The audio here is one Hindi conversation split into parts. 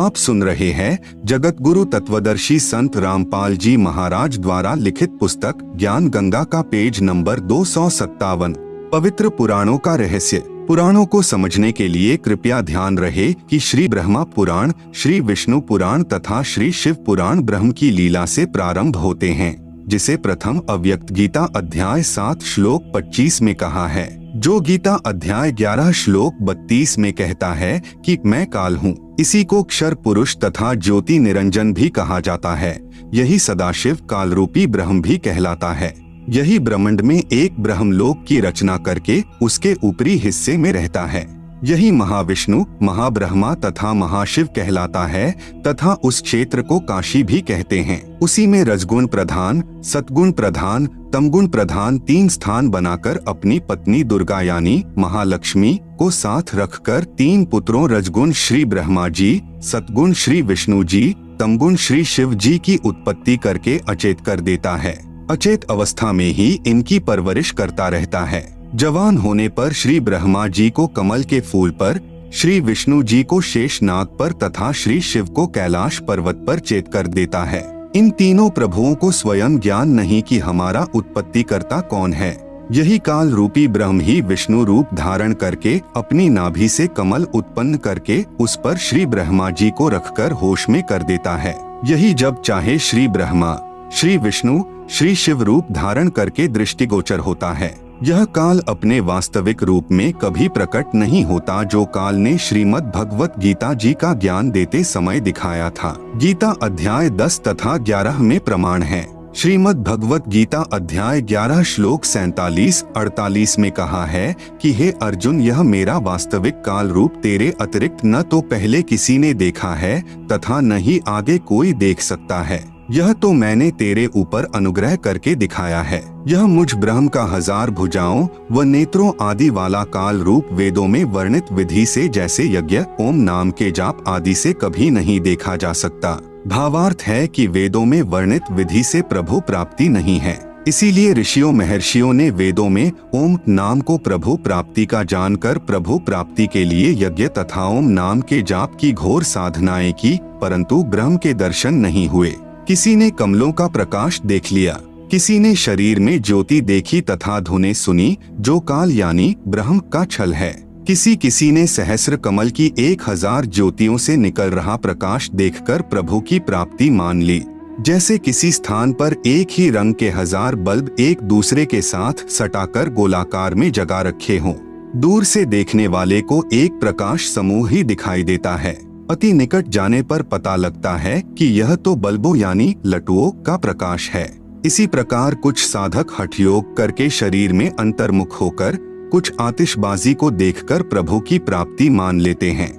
आप सुन रहे हैं जगत गुरु तत्वदर्शी संत रामपाल जी महाराज द्वारा लिखित पुस्तक ज्ञान गंगा का पेज नंबर 257, पवित्र पुराणों का रहस्य। पुराणों को समझने के लिए कृपया ध्यान रहे कि श्री ब्रह्मा पुराण, श्री विष्णु पुराण तथा श्री शिव पुराण ब्रह्म की लीला से प्रारंभ होते हैं, जिसे प्रथम अव्यक्त गीता अध्याय 7 श्लोक 25 में कहा है, जो गीता अध्याय 11 श्लोक 32 में कहता है कि मैं काल हूँ। इसी को क्षर पुरुष तथा ज्योति निरंजन भी कहा जाता है। यही सदाशिव काल रूपी ब्रह्म भी कहलाता है। यही ब्रह्मांड में एक ब्रह्मलोक की रचना करके उसके ऊपरी हिस्से में रहता है। यही महाविष्णु, महाब्रह्मा तथा महाशिव कहलाता है तथा उस क्षेत्र को काशी भी कहते हैं। उसी में रजगुण प्रधान, सतगुण प्रधान, तमगुण प्रधान 3 स्थान बनाकर अपनी पत्नी दुर्गा यानी महालक्ष्मी को साथ रखकर 3 पुत्रों रजगुण श्री ब्रह्मा जी, सतगुण श्री विष्णु जी, तमगुण श्री शिव जी की उत्पत्ति करके अचेत कर देता है। अचेत अवस्था में ही इनकी परवरिश करता रहता है। जवान होने पर श्री ब्रह्मा जी को कमल के फूल पर, श्री विष्णु जी को शेषनाग पर तथा श्री शिव को कैलाश पर्वत पर चेत कर देता है। इन तीनों प्रभुओं को स्वयं ज्ञान नहीं कि हमारा उत्पत्तिकर्ता कौन है। यही काल रूपी ब्रह्म ही विष्णु रूप धारण करके अपनी नाभि से कमल उत्पन्न करके उस पर श्री ब्रह्मा जी को रखकर होश में कर देता है। यही जब चाहे श्री ब्रह्मा, श्री विष्णु, श्री शिव रूप धारण करके दृष्टिगोचर होता है। यह काल अपने वास्तविक रूप में कभी प्रकट नहीं होता, जो काल ने श्रीमद् भगवत गीता जी का ज्ञान देते समय दिखाया था। गीता अध्याय 10 तथा 11 में प्रमाण है। श्रीमद् भगवत गीता अध्याय 11 श्लोक 47-48 में कहा है कि हे अर्जुन, यह मेरा वास्तविक काल रूप तेरे अतिरिक्त न तो पहले किसी ने देखा है तथा न ही आगे कोई देख सकता है। यह तो मैंने तेरे ऊपर अनुग्रह करके दिखाया है। यह मुझ ब्रह्म का 1000 भुजाओं व नेत्रों आदि वाला काल रूप वेदों में वर्णित विधि से जैसे यज्ञ, ओम नाम के जाप आदि से कभी नहीं देखा जा सकता। भावार्थ है कि वेदों में वर्णित विधि से प्रभु प्राप्ति नहीं है। इसीलिए ऋषियों महर्षियों ने वेदों में ओम नाम को प्रभु प्राप्ति का जानकर प्रभु प्राप्ति के लिए यज्ञ तथा ओम नाम के जाप की घोर साधनाएं की, परंतु ब्रह्म के दर्शन नहीं हुए। किसी ने कमलों का प्रकाश देख लिया, किसी ने शरीर में ज्योति देखी तथा धुनें सुनी, जो काल यानी ब्रह्म का छल है। किसी ने सहस्र कमल की 1000 ज्योतियों से निकल रहा प्रकाश देखकर प्रभु की प्राप्ति मान ली। जैसे किसी स्थान पर एक ही रंग के 1000 बल्ब एक दूसरे के साथ सटाकर गोलाकार में जगा रखे हों। दूर से देखने वाले को एक प्रकाश समूह ही दिखाई देता है। अति निकट जाने पर पता लगता है कि यह तो बल्बों यानी लटुओं का प्रकाश है। इसी प्रकार कुछ साधक हठ योग करके शरीर में अंतर्मुख होकर कुछ आतिशबाजी को देखकर प्रभु की प्राप्ति मान लेते हैं।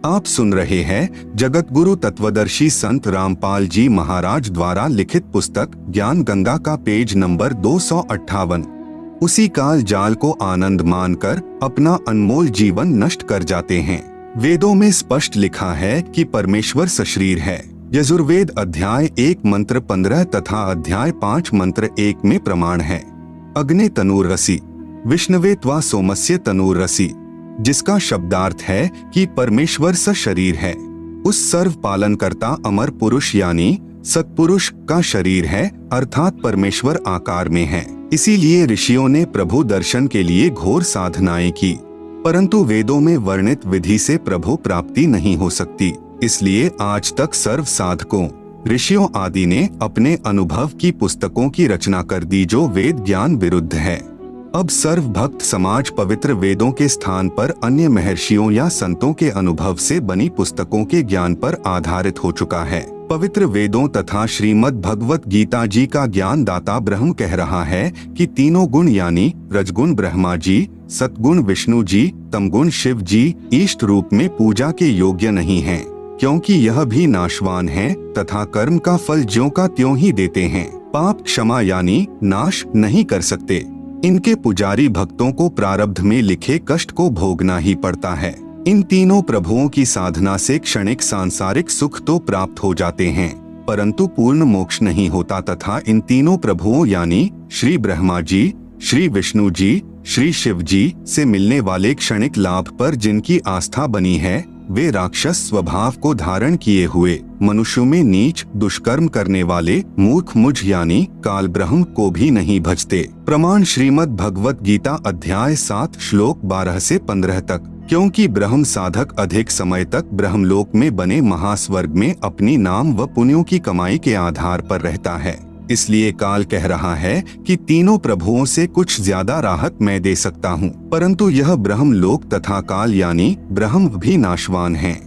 आप सुन रहे हैं जगत गुरु तत्वदर्शी संत रामपाल जी महाराज द्वारा लिखित पुस्तक ज्ञान गंगा का पेज नंबर 258। उसी काल जाल को आनंद मानकर अपना अनमोल जीवन नष्ट कर जाते हैं। वेदों में स्पष्ट लिखा है कि परमेश्वर सशरीर है। यजुर्वेद अध्याय 1 मंत्र 15 तथा अध्याय 5 मंत्र 1 में प्रमाण है। अग्ने तनूरसि विष्णवे त्वा सोमस्य तनूरसि, जिसका शब्दार्थ है कि परमेश्वर सशरीर है। उस सर्व पालन करता अमर पुरुष यानी सत्पुरुष का शरीर है, अर्थात परमेश्वर आकार में है। इसीलिए ऋषियों ने प्रभु दर्शन के लिए घोर साधनाएं की, परंतु वेदों में वर्णित विधि से प्रभु प्राप्ति नहीं हो सकती। इसलिए आज तक सर्व साधकों, ऋषियों आदि ने अपने अनुभव की पुस्तकों की रचना कर दी, जो वेद ज्ञान विरुद्ध है। अब सर्व भक्त समाज पवित्र वेदों के स्थान पर अन्य महर्षियों या संतों के अनुभव से बनी पुस्तकों के ज्ञान पर आधारित हो चुका है। पवित्र वेदों तथा श्रीमद् भगवत गीता जी का ज्ञान दाता ब्रह्म कह रहा है कि तीनों गुण यानी रजगुण ब्रह्मा जी, सतगुण विष्णु जी, तमगुण शिव जी इष्ट रूप में पूजा के योग्य नहीं हैं, क्योंकि यह भी नाशवान हैं तथा कर्म का फल ज्यों का त्यों ही देते हैं। पाप क्षमा यानी नाश नहीं कर सकते। इनके पुजारी भक्तों को प्रारब्ध में लिखे कष्ट को भोगना ही पड़ता है। इन तीनों प्रभुओं की साधना से क्षणिक सांसारिक सुख तो प्राप्त हो जाते हैं, परंतु पूर्ण मोक्ष नहीं होता तथा इन तीनों प्रभुओं यानी श्री ब्रह्मा जी, श्री विष्णु जी, श्री शिव जी से मिलने वाले क्षणिक लाभ पर जिनकी आस्था बनी है, वे राक्षस स्वभाव को धारण किए हुए मनुष्यों में नीच दुष्कर्म करने वाले मूर्ख मुझ यानी काल ब्रह्म को भी नहीं भजते। प्रमाण श्रीमद् भगवत गीता अध्याय 7 श्लोक 12 से 15 तक। क्योंकि ब्रह्म साधक अधिक समय तक ब्रह्मलोक में बने महास्वर्ग में अपनी नाम व पुण्यों की कमाई के आधार पर रहता है, इसलिए काल कह रहा है कि तीनों प्रभुओं से कुछ ज्यादा राहत मैं दे सकता हूँ, परंतु यह ब्रह्मलोक तथा काल यानी ब्रह्म भी नाशवान हैं।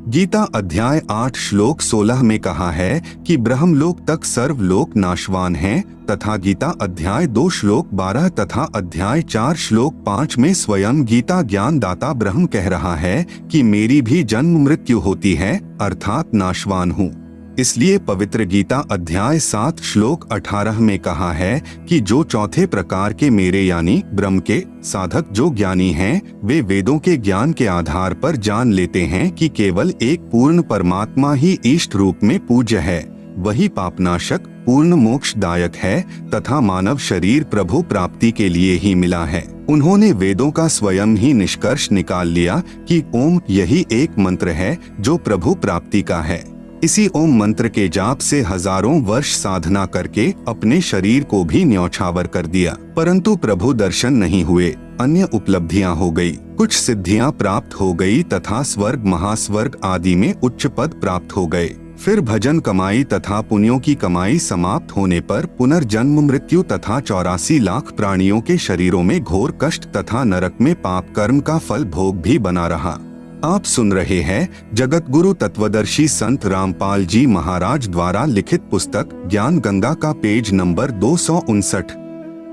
गीता अध्याय 8 श्लोक 16 में कहा है कि ब्रह्मलोक तक सर्वलोक नाशवान हैं, तथा गीता अध्याय 2 श्लोक 12 तथा अध्याय 4 श्लोक 5 में स्वयं गीता ज्ञान दाता ब्रह्म कह रहा है कि मेरी भी जन्म मृत्यु होती है, अर्थात नाशवान हूँ। इसलिए पवित्र गीता अध्याय 7 श्लोक 18 में कहा है कि जो चौथे प्रकार के मेरे यानी ब्रह्म के साधक जो ज्ञानी हैं, वे वेदों के ज्ञान के आधार पर जान लेते हैं कि केवल एक पूर्ण परमात्मा ही इष्ट रूप में पूज्य है, वही पापनाशक पूर्ण मोक्षदायक है तथा मानव शरीर प्रभु प्राप्ति के लिए ही मिला है। उन्होंने वेदों का स्वयं ही निष्कर्ष निकाल लिया कि ओम यही एक मंत्र है जो प्रभु प्राप्ति का है। इसी ओम मंत्र के जाप से हजारों वर्ष साधना करके अपने शरीर को भी न्यौछावर कर दिया, परंतु प्रभु दर्शन नहीं हुए। अन्य उपलब्धियां हो गई, कुछ सिद्धियां प्राप्त हो गई तथा स्वर्ग महास्वर्ग आदि में उच्च पद प्राप्त हो गए। फिर भजन कमाई तथा पुण्यों की कमाई समाप्त होने पर पुनर्जन्म मृत्यु तथा 84 लाख प्राणियों के शरीरों में घोर कष्ट तथा नरक में पाप कर्म का फल भोग भी बना रहा। आप सुन रहे हैं जगत गुरु तत्वदर्शी संत रामपाल जी महाराज द्वारा लिखित पुस्तक ज्ञान गंगा का पेज नंबर 259।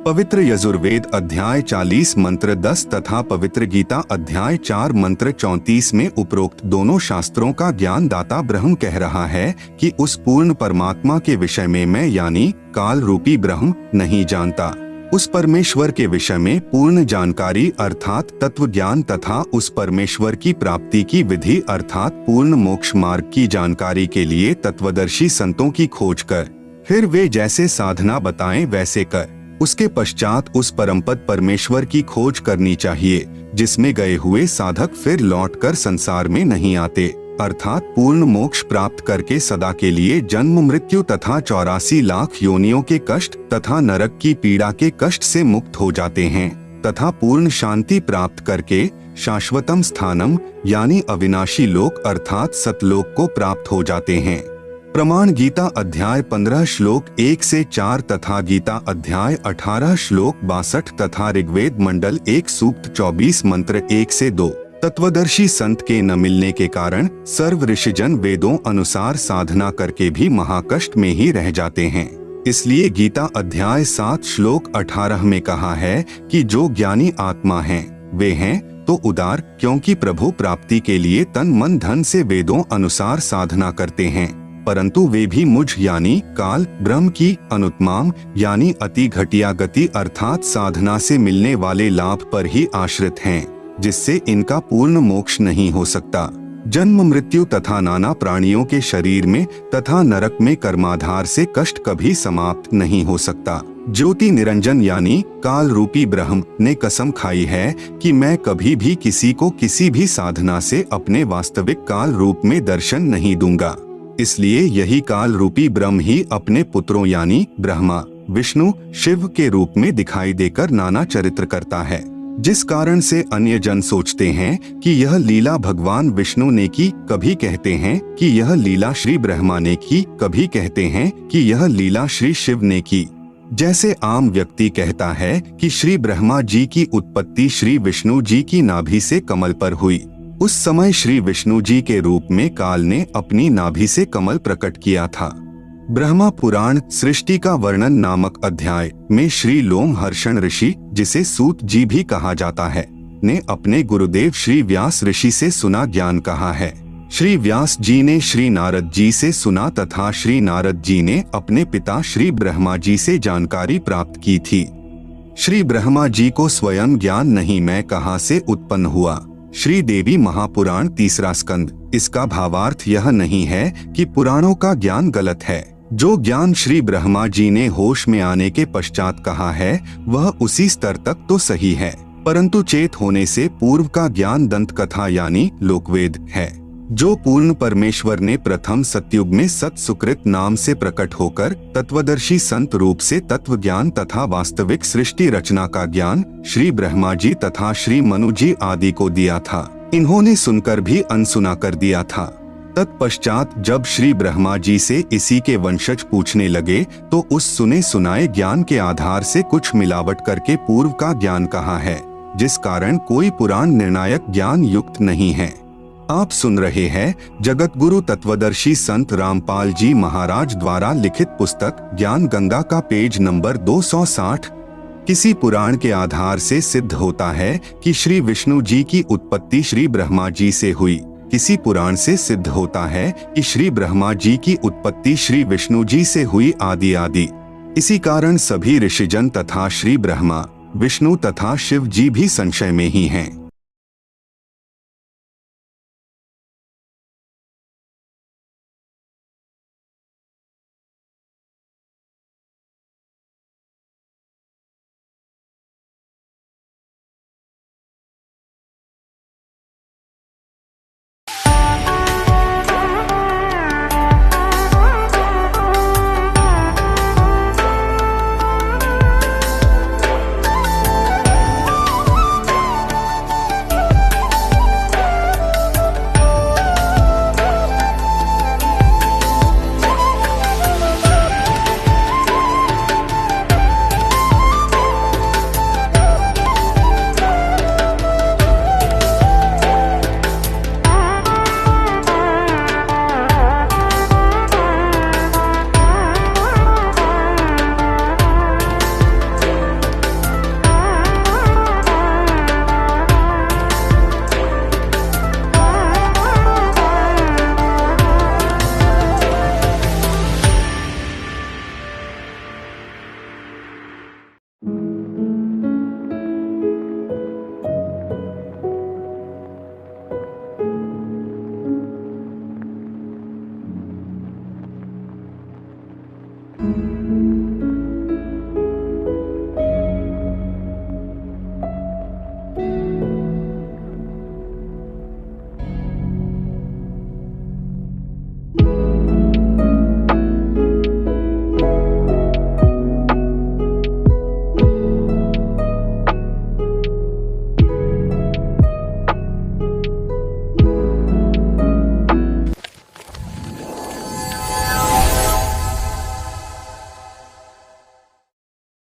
पवित्र यजुर्वेद अध्याय 40 मंत्र 10 तथा पवित्र गीता अध्याय 4 मंत्र 34 में उपरोक्त दोनों शास्त्रों का ज्ञान दाता ब्रह्म कह रहा है कि उस पूर्ण परमात्मा के विषय में मैं यानी काल रूपी ब्रह्म नहीं जानता। उस परमेश्वर के विषय में पूर्ण जानकारी अर्थात तत्व ज्ञान तथा उस परमेश्वर की प्राप्ति की विधि अर्थात पूर्ण मोक्ष मार्ग की जानकारी के लिए तत्वदर्शी संतों की खोज कर फिर वे जैसे साधना बताएं वैसे कर उसके पश्चात उस परमपद परमेश्वर की खोज करनी चाहिए, जिसमें गए हुए साधक फिर लौटकर संसार में नहीं आते, अर्थात पूर्ण मोक्ष प्राप्त करके सदा के लिए जन्म मृत्यु तथा 84 लाख योनियों के कष्ट तथा नरक की पीड़ा के कष्ट से मुक्त हो जाते हैं तथा पूर्ण शांति प्राप्त करके शाश्वतम स्थानम यानी अविनाशी लोक अर्थात सतलोक को प्राप्त हो जाते हैं। प्रमाण गीता अध्याय 15 श्लोक 1 से 4 तथा गीता अध्याय 18 श्लोक 62 तथा ऋग्वेद मंडल 1 सूक्त 24 मंत्र 1 से 2। तत्वदर्शी संत के न मिलने के कारण सर्व ऋषिजन वेदों अनुसार साधना करके भी महाकष्ट में ही रह जाते हैं। इसलिए गीता अध्याय 7 श्लोक 18 में कहा है कि जो ज्ञानी आत्मा हैं, वे हैं तो उदार, क्योंकि प्रभु प्राप्ति के लिए तन मन धन से वेदों अनुसार साधना करते हैं, परंतु वे भी मुझ यानी काल ब्रह्म की अनुत्माम यानी अति घटिया गति अर्थात साधना से मिलने वाले लाभ पर ही आश्रित हैं, जिससे इनका पूर्ण मोक्ष नहीं हो सकता। जन्म मृत्यु तथा नाना प्राणियों के शरीर में तथा नरक में कर्माधार से कष्ट कभी समाप्त नहीं हो सकता। ज्योति निरंजन यानी काल रूपी ब्रह्म ने कसम खाई है कि मैं कभी भी किसी को किसी भी साधना से अपने वास्तविक काल रूप में दर्शन नहीं दूंगा। इसलिए यही काल रूपी ब्रह्म ही अपने पुत्रों यानी ब्रह्मा विष्णु शिव के रूप में दिखाई देकर नाना चरित्र करता है, जिस कारण से अन्य जन सोचते हैं कि यह लीला भगवान विष्णु ने की, कभी कहते हैं कि यह लीला श्री ब्रह्मा ने की, कभी कहते हैं कि यह लीला श्री शिव ने की। जैसे आम व्यक्ति कहता है कि श्री ब्रह्मा जी की उत्पत्ति श्री विष्णु जी की नाभि से कमल पर हुई, उस समय श्री विष्णु जी के रूप में काल ने अपनी नाभि से कमल प्रकट किया था। ब्रह्मा पुराण सृष्टि का वर्णन नामक अध्याय में श्री लोमहर्षण ऋषि, जिसे सूत जी भी कहा जाता है, ने अपने गुरुदेव श्री व्यास ऋषि से सुना ज्ञान कहा है। श्री व्यास जी ने श्री नारद जी से सुना तथा श्री नारद जी ने अपने पिता श्री ब्रह्मा जी से जानकारी प्राप्त की थी। श्री ब्रह्मा जी को स्वयं ज्ञान नहीं मैं कहाँ से उत्पन्न हुआ। श्री देवी महापुराण 3 स्कंद। इसका भावार्थ यह नहीं है कि पुराणों का ज्ञान गलत है। जो ज्ञान श्री ब्रह्मा जी ने होश में आने के पश्चात कहा है वह उसी स्तर तक तो सही है, परंतु चेत होने से पूर्व का ज्ञान दंत कथा यानी लोकवेद है, जो पूर्ण परमेश्वर ने प्रथम सतयुग में सत सुकृत नाम से प्रकट होकर तत्वदर्शी संत रूप से तत्व ज्ञान तथा वास्तविक सृष्टि रचना का ज्ञान श्री ब्रह्मा जी तथा श्री मनु जी आदि को दिया था। इन्होंने सुनकर भी अनसुना कर दिया था। तत्पश्चात जब श्री ब्रह्मा जी से इसी के वंशज पूछने लगे तो उस सुने सुनाए ज्ञान के आधार से कुछ मिलावट करके पूर्व का ज्ञान कहा है, जिस कारण कोई पुराण निर्णायक ज्ञान युक्त नहीं है। आप सुन रहे हैं जगत गुरु तत्वदर्शी संत रामपाल जी महाराज द्वारा लिखित पुस्तक ज्ञान गंगा का पेज नंबर 260। किसी पुराण के आधार से सिद्ध होता है कि श्री विष्णु जी की उत्पत्ति श्री ब्रह्मा जी से हुई। किसी पुराण से सिद्ध होता है कि श्री ब्रह्मा जी की उत्पत्ति श्री विष्णु जी से हुई आदि आदि। इसी कारण सभी ऋषिजन तथा श्री ब्रह्मा, विष्णु तथा शिव जी भी संशय में ही हैं।